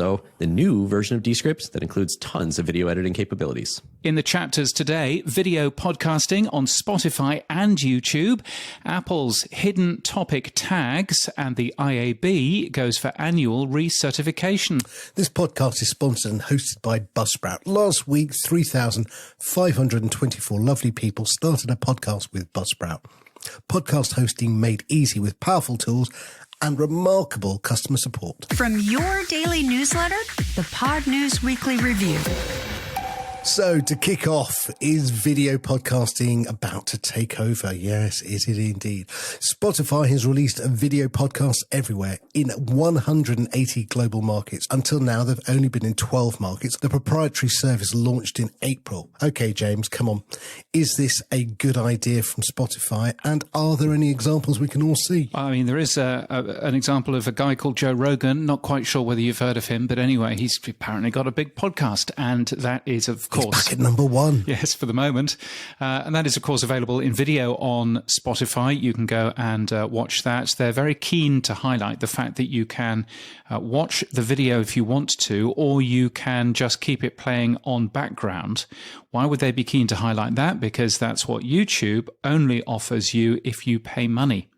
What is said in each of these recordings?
So the new version of Descript that includes tons of video editing capabilities. In the chapters today, video podcasting on Spotify and YouTube, Apple's hidden topic tags, and the IAB goes for annual recertification. This podcast is sponsored and hosted by Buzzsprout. Last week, 3,524 lovely people started a podcast with Buzzsprout. Podcast hosting made easy with powerful tools and remarkable customer support. From your daily newsletter, the Podnews Weekly Review. So, to kick off, is video podcasting about to take over? Yes, is it indeed? Spotify has released video podcasts everywhere in 180 global markets. Until now, they've only been in 12 markets. The proprietary service launched in April. Okay, James, come on. Is this a good idea from Spotify? And are there any examples we can all see? I mean, there is an example of a guy called Joe Rogan. Not quite sure whether you've heard of him, but anyway, he's apparently got a big podcast, and that is, of course, he's back at number one. Yes, for the moment. And that is, of course, available in video on Spotify. You can go and watch that. They're very keen to highlight the fact that you can watch the video if you want to, or you can just keep it playing on background. Why would they be keen to highlight that? Because that's what YouTube only offers you if you pay money.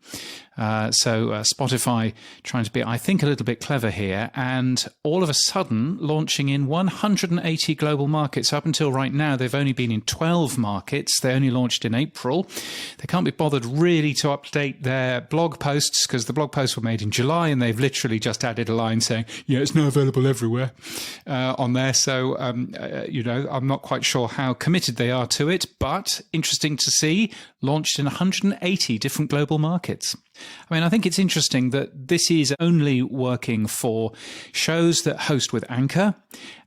So Spotify trying to be, I think, a little bit clever here, and all of a sudden launching in 180 global markets. Up until right now, they've only been in 12 markets. They only launched in April. They can't be bothered really to update their blog posts because the blog posts were made in July, and they've literally just added a line saying, yeah, it's now available everywhere on there. So, I'm not quite sure how committed they are to it, but interesting to see, launched in 180 different global markets. I mean, I think it's interesting that this is only working for shows that host with Anchor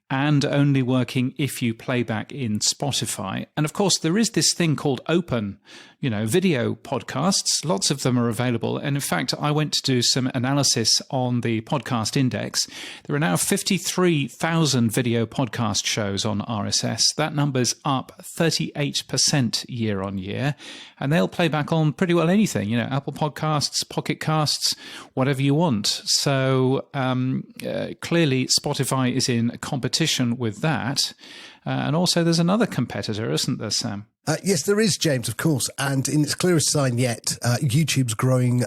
and only working if you play back in Spotify. And of course, there is this thing called open, video podcasts. Lots of them are available. And in fact, I went to do some analysis on the podcast index. There are now 53,000 video podcast shows on RSS. That number's up 38% year on year. And they'll play back on pretty well anything, Apple Podcasts, Pocket Casts, whatever you want. So clearly, Spotify is in competition with that. And also there's another competitor, isn't there, Sam? Yes, there is, James, of course. And in its clearest sign yet, YouTube's growing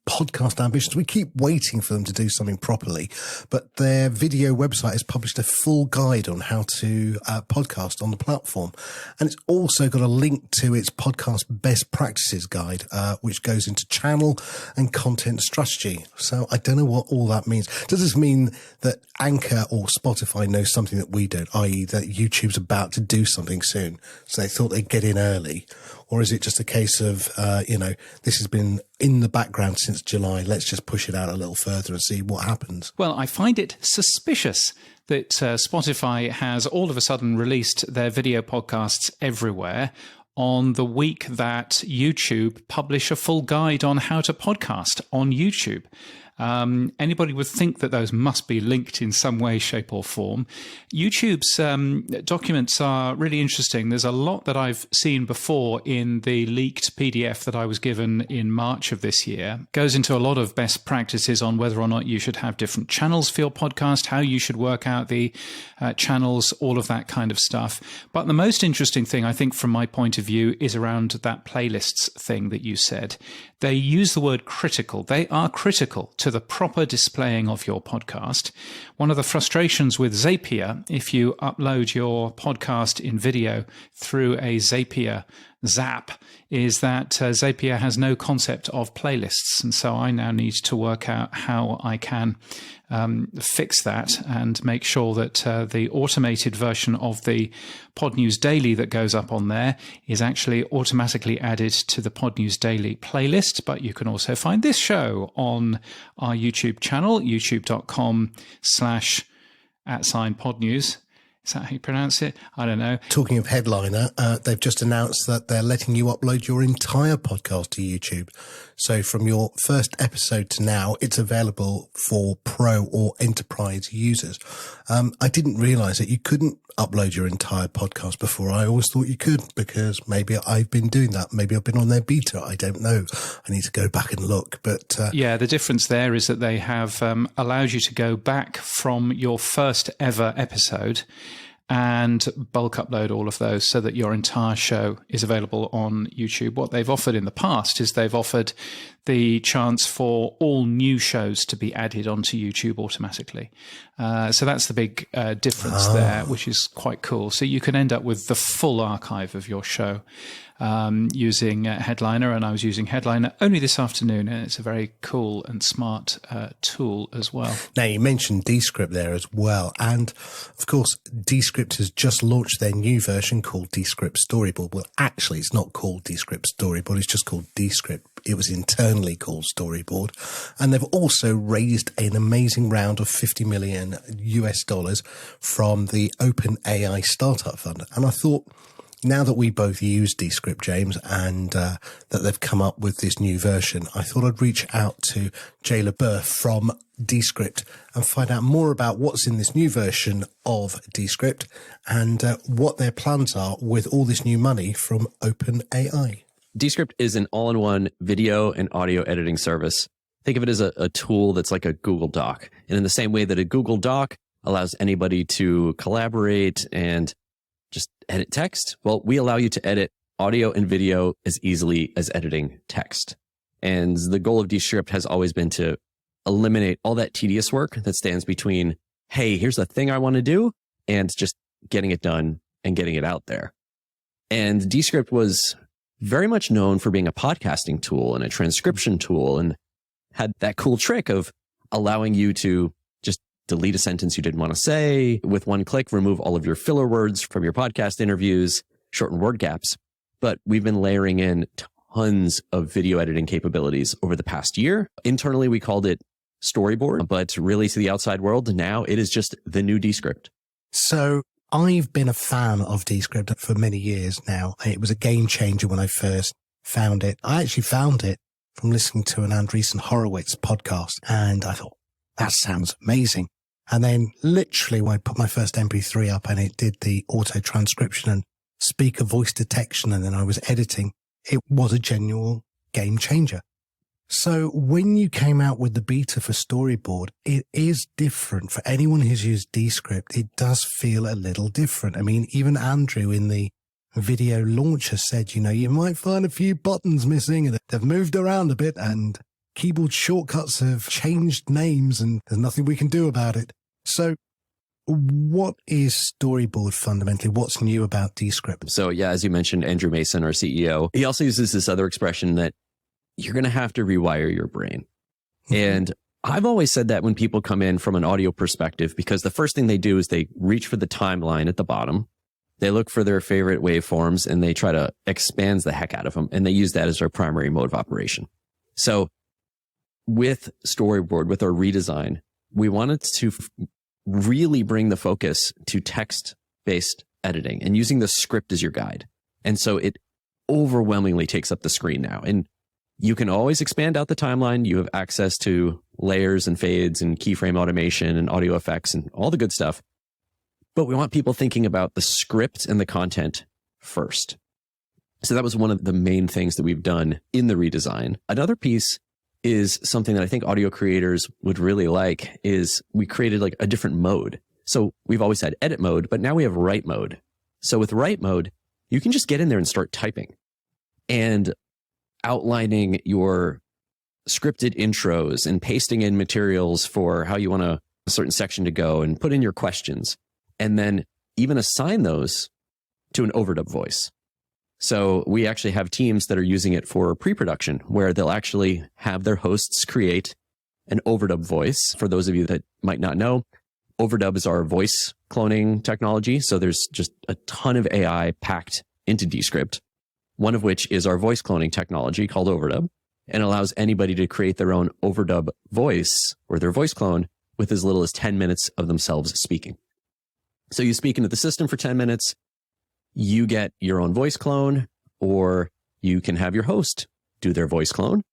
podcast ambitions. We keep waiting for them to do something properly. But their video website has published a full guide on how to podcast on the platform. And it's also got a link to its podcast best practices guide, which goes into channel and content strategy. So I don't know what all that means. Does this mean that Anchor or Spotify knows something that we don't, i.e. that YouTube's about to do something soon? So they thought they'd get in early, or is it just a case of this has been in the background since July, let's just push it out a little further and see what happens? Well, I find it suspicious that Spotify has all of a sudden released their video podcasts everywhere on the week that YouTube publish a full guide on how to podcast on YouTube. Anybody would think that those must be linked in some way, shape or form. YouTube's documents are really interesting. There's a lot that I've seen before in the leaked PDF that I was given in March of this year. It goes into a lot of best practices on whether or not you should have different channels for your podcast, how you should work out the channels, all of that kind of stuff. But the most interesting thing, I think, from my point of view, is around that playlists thing that you said. They use the word critical. They are critical to the proper displaying of your podcast. One of the frustrations with Zapier, if you upload your podcast in video through a Zapier Zap, is that Zapier has no concept of playlists. And so I now need to work out how I can fix that and make sure that the automated version of the Podnews Daily that goes up on there is actually automatically added to the Podnews Daily playlist. But you can also find this show on our YouTube channel, youtube.com/@Podnews. Is that how you pronounce it? I don't know. Talking of Headliner, they've just announced that they're letting you upload your entire podcast to YouTube. So from your first episode to now, it's available for pro or enterprise users. I didn't realize that you couldn't upload your entire podcast before. I always thought you could, because maybe I've been doing that. Maybe I've been on their beta. I don't know. I need to go back and look. But yeah, the difference there is that they have allowed you to go back from your first ever episode and bulk upload all of those so that your entire show is available on YouTube. What they've offered in the past is they've offered the chance for all new shows to be added onto YouTube automatically. So that's the big difference there, which is quite cool. So you can end up with the full archive of your show using Headliner, and I was using Headliner only this afternoon, and it's a very cool and smart tool as well. Now, you mentioned Descript there as well, and of course Descript has just launched their new version called Descript Storyboard. Well, actually it's not called Descript Storyboard, it's just called Descript. It was internally called Storyboard, and they've also raised an amazing round of $50 million US from the OpenAI Startup Fund. And I thought, now that we both use Descript, James, and that they've come up with this new version, I thought I'd reach out to Jay LeBeouf from Descript and find out more about what's in this new version of Descript and what their plans are with all this new money from OpenAI. Descript is an all-in-one video and audio editing service. Think of it as a tool that's like a Google Doc. And in the same way that a Google Doc allows anybody to collaborate and just edit text, well, we allow you to edit audio and video as easily as editing text. And the goal of Descript has always been to eliminate all that tedious work that stands between, hey, here's the thing I want to do, and just getting it done and getting it out there. And Descript was very much known for being a podcasting tool and a transcription tool, and had that cool trick of allowing you to just delete a sentence you didn't want to say with one click, remove all of your filler words from your podcast interviews, shorten word gaps. But we've been layering in tons of video editing capabilities over the past year. Internally, we called it Storyboard, but really to the outside world, now it is just the new Descript. So I've been a fan of Descript for many years now. It was a game changer when I first found it. I actually found it from listening to an Andreessen Horowitz podcast, and I thought, that sounds amazing. And then literally when I put my first MP3 up and it did the auto transcription and speaker voice detection, and then I was editing, it was a genuine game changer. So when you came out with the beta for Storyboard, it is different. For anyone who's used Descript, it does feel a little different. I mean, even Andrew in the video launcher said, you might find a few buttons missing and they've moved around a bit and keyboard shortcuts have changed names and there's nothing we can do about it. So what is Storyboard fundamentally? What's new about Descript? So yeah, as you mentioned, Andrew Mason, our CEO, he also uses this other expression that you're going to have to rewire your brain. And I've always said that when people come in from an audio perspective, because the first thing they do is they reach for the timeline at the bottom. They look for their favorite waveforms and they try to expand the heck out of them. And they use that as their primary mode of operation. So with Storyboard, with our redesign, we wanted to really bring the focus to text-based editing and using the script as your guide. And so it overwhelmingly takes up the screen now. And you can always expand out the timeline. You have access to layers and fades and keyframe automation and audio effects and all the good stuff. But we want people thinking about the script and the content first. So that was one of the main things that we've done in the redesign. Another piece is something that I think audio creators would really like is we created like a different mode. So we've always had edit mode, but now we have write mode. So with write mode, you can just get in there and start typing and outlining your scripted intros and pasting in materials for how you want a certain section to go and put in your questions, and then even assign those to an overdub voice. So we actually have teams that are using it for pre-production where they'll actually have their hosts create an overdub voice. For those of you that might not know, overdub is our voice cloning technology. So there's just a ton of AI packed into Descript, one of which is our voice cloning technology called overdub, and allows anybody to create their own overdub voice or their voice clone with as little as 10 minutes of themselves speaking. So you speak into the system for 10 minutes, you get your own voice clone, or you can have your host do their voice clone,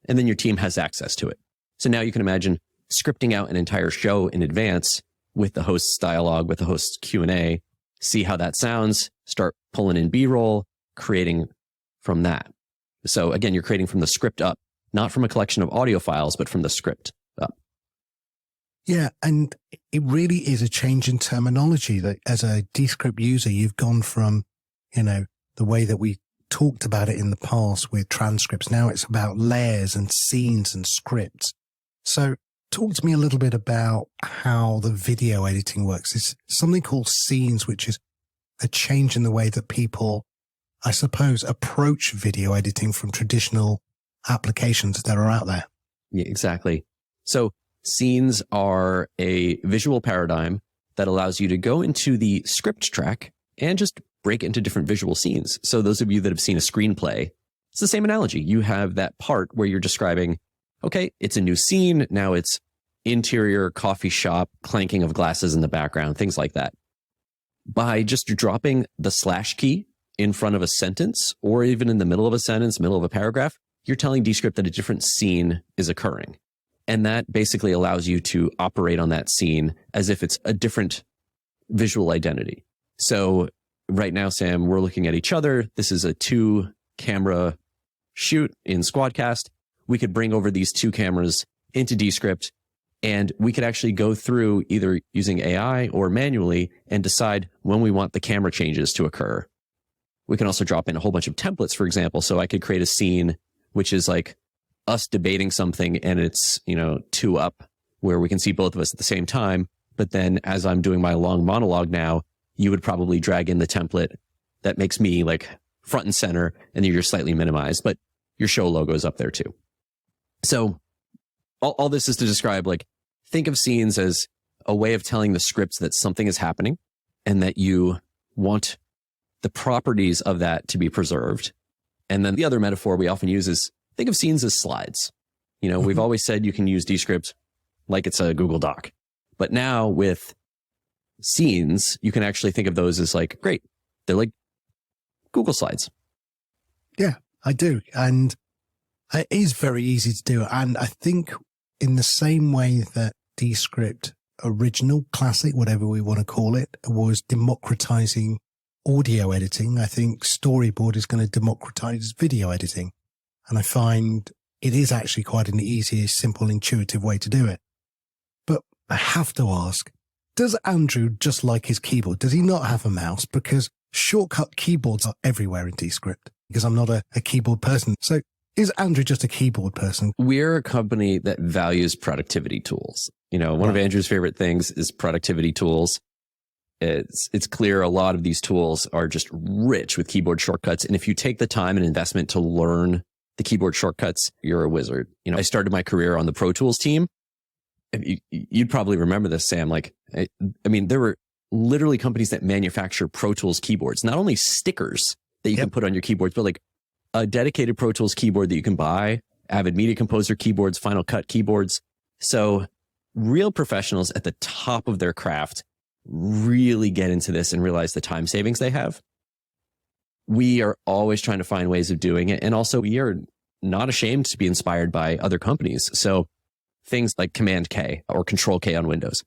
and then your team has access to it. So now you can imagine scripting out an entire show in advance with the host's dialogue, with the host's Q&A, see how that sounds, start pulling in B-roll, creating from that. So again, you're creating from the script up, not from a collection of audio files, but from the script up. Yeah, and it really is a change in terminology that as a Descript user, you've gone from, the way that we talked about it in the past with transcripts. Now it's about layers and scenes and scripts. So talk to me a little bit about how the video editing works. It's something called scenes, which is a change in the way that people, I suppose, approach video editing from traditional applications that are out there. Yeah, exactly. So scenes are a visual paradigm that allows you to go into the script track and just break into different visual scenes. So those of you that have seen a screenplay, it's the same analogy. You have that part where you're describing, okay, it's a new scene. Now it's interior coffee shop, clanking of glasses in the background, things like that. By just dropping the / key in front of a sentence, or even in the middle of a sentence, middle of a paragraph, you're telling Descript that a different scene is occurring. And that basically allows you to operate on that scene as if it's a different visual identity. So right now, Sam, we're looking at each other. This is a 2-camera shoot in Squadcast. We could bring over these 2 cameras into Descript, and we could actually go through either using AI or manually and decide when we want the camera changes to occur. We can also drop in a whole bunch of templates, for example. So I could create a scene which is like us debating something, and it's, 2 up, where we can see both of us at the same time. But then as I'm doing my long monologue now, you would probably drag in the template that makes me like front and center, and you're slightly minimized, but your show logo is up there too. So all this is to describe, like, think of scenes as a way of telling the scripts that something is happening and that you want the properties of that to be preserved. And then the other metaphor we often use is think of scenes as slides. We've always said you can use Descript like it's a Google Doc, but now with scenes, you can actually think of those as like, great, they're like Google Slides. Yeah, I do. And it is very easy to do. And I think in the same way that Descript original, classic, whatever we want to call it, was democratizing audio editing, I think Storyboard is going to democratize video editing. And I find it is actually quite an easy, simple, intuitive way to do it. But I have to ask, does Andrew just like his keyboard? Does he not have a mouse? Because shortcut keyboards are everywhere in Descript, because I'm not a keyboard person. So is Andrew just a keyboard person? We're a company that values productivity tools. One of Andrew's favorite things is productivity tools. It's clear a lot of these tools are just rich with keyboard shortcuts. And if you take the time and investment to learn the keyboard shortcuts, you're a wizard. I started my career on the Pro Tools team. You'd probably remember this, Sam. Like, I mean, there were literally companies that manufacture Pro Tools keyboards, not only stickers that you can put on your keyboards, but like a dedicated Pro Tools keyboard that you can buy, Avid Media Composer keyboards, Final Cut keyboards. So real professionals at the top of their craft really get into this and realize the time savings they have. We are always trying to find ways of doing it. And also we are not ashamed to be inspired by other companies. So things like Command K or Control K on Windows.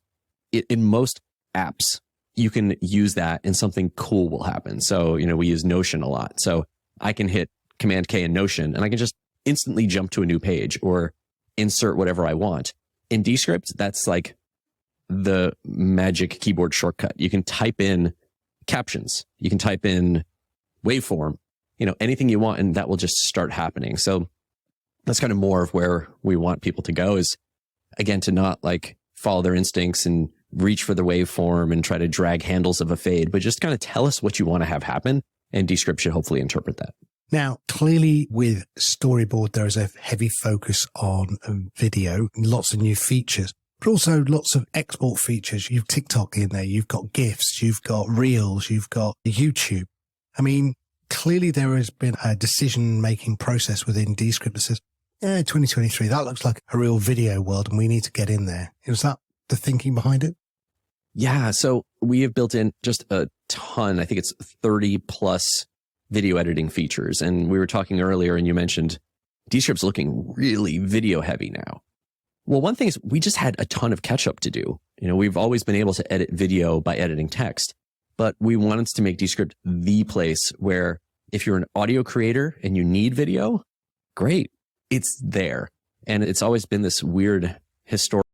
In most apps, you can use that and something cool will happen. So, we use Notion a lot. So I can hit Command K in Notion and I can just instantly jump to a new page or insert whatever I want. In Descript, that's like the magic keyboard shortcut. You can type in captions. You can type in waveform, anything you want, and that will just start happening. So that's kind of more of where we want people to go, is again, to not like follow their instincts and reach for the waveform and try to drag handles of a fade, but just kind of tell us what you want to have happen, and Descript should hopefully interpret that. Now, clearly with Storyboard, there is a heavy focus on video, lots of new features, but also lots of export features. You've TikTok in there, you've got GIFs, you've got Reels, you've got YouTube. I mean, clearly there has been a decision-making process within Descript that says, 2023, that looks like a real video world and we need to get in there. Is that the thinking behind it? Yeah. So we have built in just a ton. I think it's 30 plus video editing features. And we were talking earlier and you mentioned Descript's looking really video heavy now. Well, one thing is we just had a ton of catch up to do. We've always been able to edit video by editing text, but we wanted to make Descript the place where if you're an audio creator and you need video, great, it's there. And it's always been this weird historical